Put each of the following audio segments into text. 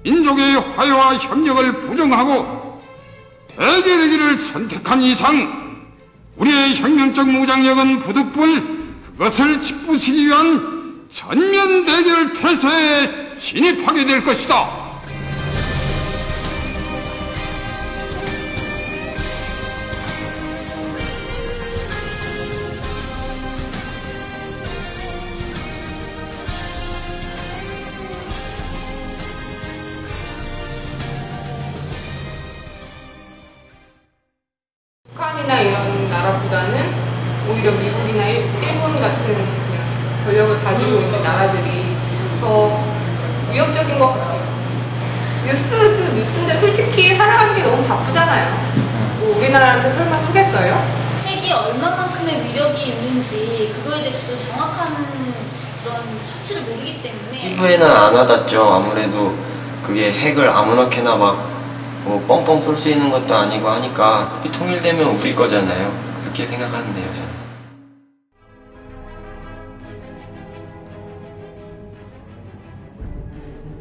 민족의 화해와 협력을 부정하고 대결의 길을 선택한 이상 우리의 혁명적 무장력은 부득불 그것을 짓부수기 위한 전면 대결 태세에 진입하게 될 것이다. 북한이나 이런 나라보다는 오히려 미국이나 일본 같은 권력을 가지고 있는 나라들이 더 위협적인 것 같아요. 뉴스도 뉴스인데 솔직히 살아가는 게 너무 바쁘잖아요. 뭐 우리나라한테 설마 속겠어요? 핵이 얼마만큼의 위력이 있는지 그거에 대해서도 정확한 그런 수치를 모르기 때문에 피부에는 안 와닿죠. 아무래도 그게 핵을 아무렇게나 막 뭐 뻥뻥 쏠 수 있는 것도 아니고 하니까 통일되면 우리 거잖아요. 그렇게 생각하는데요, 저는.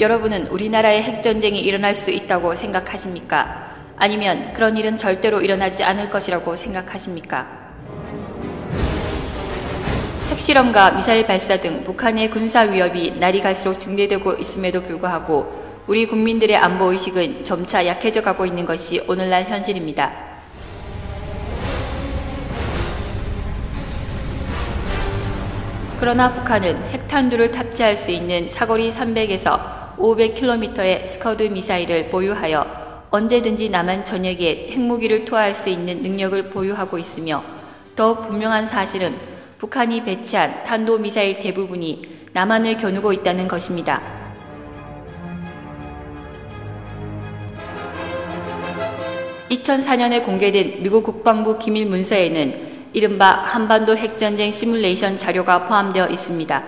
여러분은 우리나라에 핵전쟁이 일어날 수 있다고 생각하십니까? 아니면 그런 일은 절대로 일어나지 않을 것이라고 생각하십니까? 핵실험과 미사일 발사 등 북한의 군사 위협이 날이 갈수록 증대되고 있음에도 불구하고 우리 국민들의 안보의식은 점차 약해져 가고 있는 것이 오늘날 현실입니다. 그러나 북한은 핵탄두를 탑재할 수 있는 사거리 300에서 500km의 스커드 미사일을 보유하여 언제든지 남한 전역에 핵무기를 투하할 수 있는 능력을 보유하고 있으며 더욱 분명한 사실은 북한이 배치한 탄도미사일 대부분이 남한을 겨누고 있다는 것입니다. 2004년에 공개된 미국 국방부 기밀 문서에는 이른바 한반도 핵전쟁 시뮬레이션 자료가 포함되어 있습니다.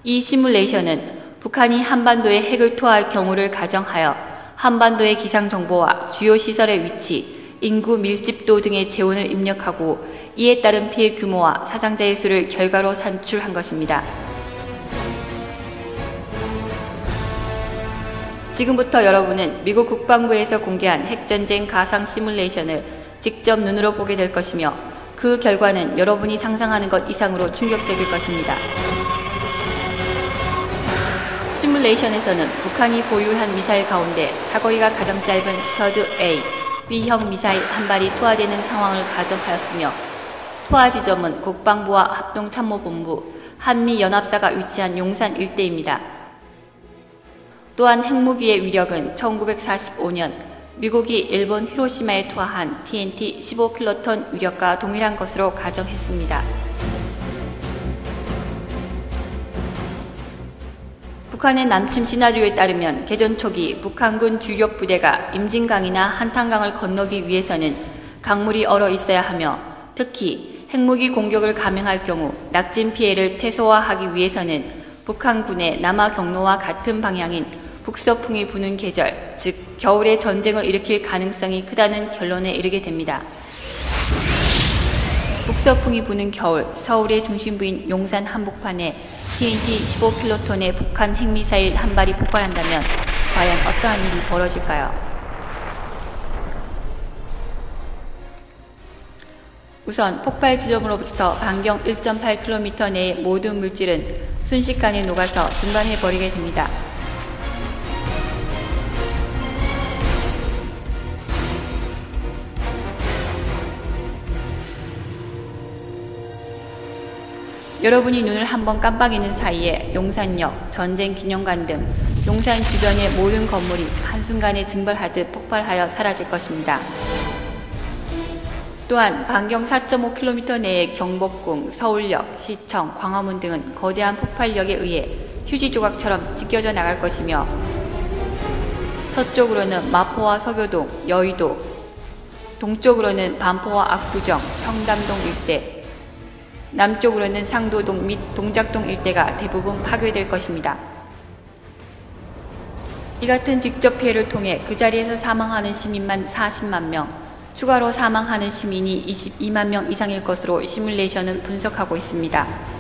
이 시뮬레이션은 북한이 한반도에 핵을 투하할 경우를 가정하여 한반도의 기상정보와 주요 시설의 위치, 인구 밀집도 등의 재원을 입력하고 이에 따른 피해 규모와 사상자의 수를 결과로 산출한 것입니다. 지금부터 여러분은 미국 국방부에서 공개한 핵전쟁 가상 시뮬레이션을 직접 눈으로 보게 될 것이며 그 결과는 여러분이 상상하는 것 이상으로 충격적일 것입니다. 시뮬레이션에서는 북한이 보유한 미사일 가운데 사거리가 가장 짧은 스커드 A, B형 미사일 한 발이 투하되는 상황을 가정하였으며 투하 지점은 국방부와 합동참모본부, 한미연합사가 위치한 용산 일대입니다. 또한 핵무기의 위력은 1945년 미국이 일본 히로시마에 투하한 TNT 15킬로톤 위력과 동일한 것으로 가정했습니다. 북한의 남침 시나리오에 따르면 개전 초기 북한군 주력 부대가 임진강이나 한탄강을 건너기 위해서는 강물이 얼어 있어야 하며 특히 핵무기 공격을 감행할 경우 낙진 피해를 최소화하기 위해서는 북한군의 남하 경로와 같은 방향인 북서풍이 부는 계절, 즉 겨울에 전쟁을 일으킬 가능성이 크다는 결론에 이르게 됩니다. 북서풍이 부는 겨울, 서울의 중심부인 용산 한복판에 TNT 15킬로톤의 북한 핵미사일 한 발이 폭발한다면 과연 어떠한 일이 벌어질까요? 우선 폭발 지점으로부터 반경 1.8km 내의 모든 물질은 순식간에 녹아서 증발해버리게 됩니다. 여러분이 눈을 한번 깜빡이는 사이에 용산역, 전쟁기념관 등 용산 주변의 모든 건물이 한순간에 증발하듯 폭발하여 사라질 것입니다. 또한 반경 4.5km 내의 경복궁, 서울역, 시청, 광화문 등은 거대한 폭발력에 의해 휴지 조각처럼 찢겨져 나갈 것이며 서쪽으로는 마포와 서교동, 여의도, 동쪽으로는 반포와 압구정, 청담동 일대, 남쪽으로는 상도동 및 동작동 일대가 대부분 파괴될 것입니다. 이 같은 직접 피해를 통해 그 자리에서 사망하는 시민만 40만 명, 추가로 사망하는 시민이 22만 명 이상일 것으로 시뮬레이션은 분석하고 있습니다.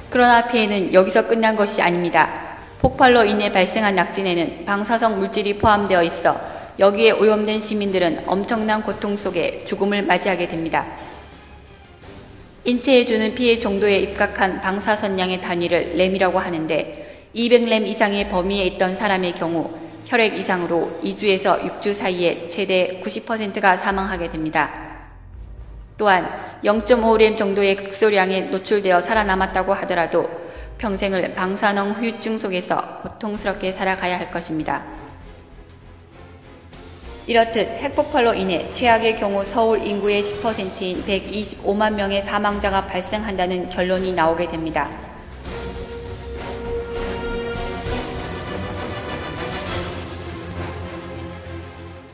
그러나 피해는 여기서 끝난 것이 아닙니다. 폭발로 인해 발생한 낙진에는 방사성 물질이 포함되어 있어 여기에 오염된 시민들은 엄청난 고통 속에 죽음을 맞이하게 됩니다. 인체에 주는 피해 정도에 입각한 방사선량의 단위를 램이라고 하는데 200램 이상의 범위에 있던 사람의 경우 혈액 이상으로 2주에서 6주 사이에 최대 90%가 사망하게 됩니다. 또한 0.5램 정도의 극소량에 노출되어 살아남았다고 하더라도 평생을 방사능 후유증 속에서 고통스럽게 살아가야 할 것입니다. 이렇듯 핵폭발로 인해 최악의 경우 서울 인구의 10%인 125만 명의 사망자가 발생한다는 결론이 나오게 됩니다.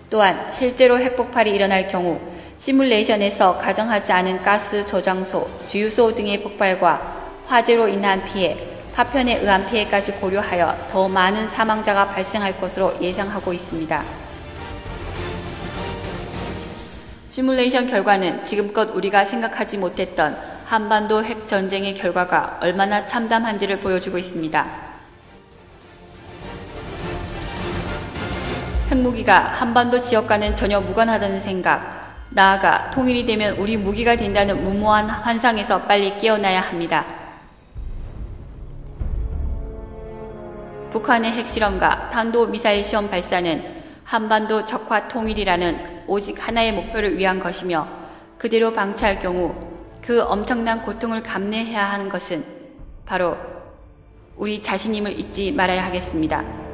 또한 실제로 핵폭발이 일어날 경우 시뮬레이션에서 가정하지 않은 가스 저장소, 주유소 등의 폭발과 화재로 인한 피해, 파편에 의한 피해까지 고려하여 더 많은 사망자가 발생할 것으로 예상하고 있습니다. 시뮬레이션 결과는 지금껏 우리가 생각하지 못했던 한반도 핵전쟁의 결과가 얼마나 참담한지를 보여주고 있습니다. 핵무기가 한반도 지역과는 전혀 무관하다는 생각, 나아가 통일이 되면 우리 무기가 된다는 무모한 환상에서 빨리 깨어나야 합니다. 북한의 핵실험과 탄도미사일 시험 발사는 한반도 적화 통일이라는 오직 하나의 목표를 위한 것이며 그대로 방치할 경우 그 엄청난 고통을 감내해야 하는 것은 바로 우리 자신임을 잊지 말아야 하겠습니다.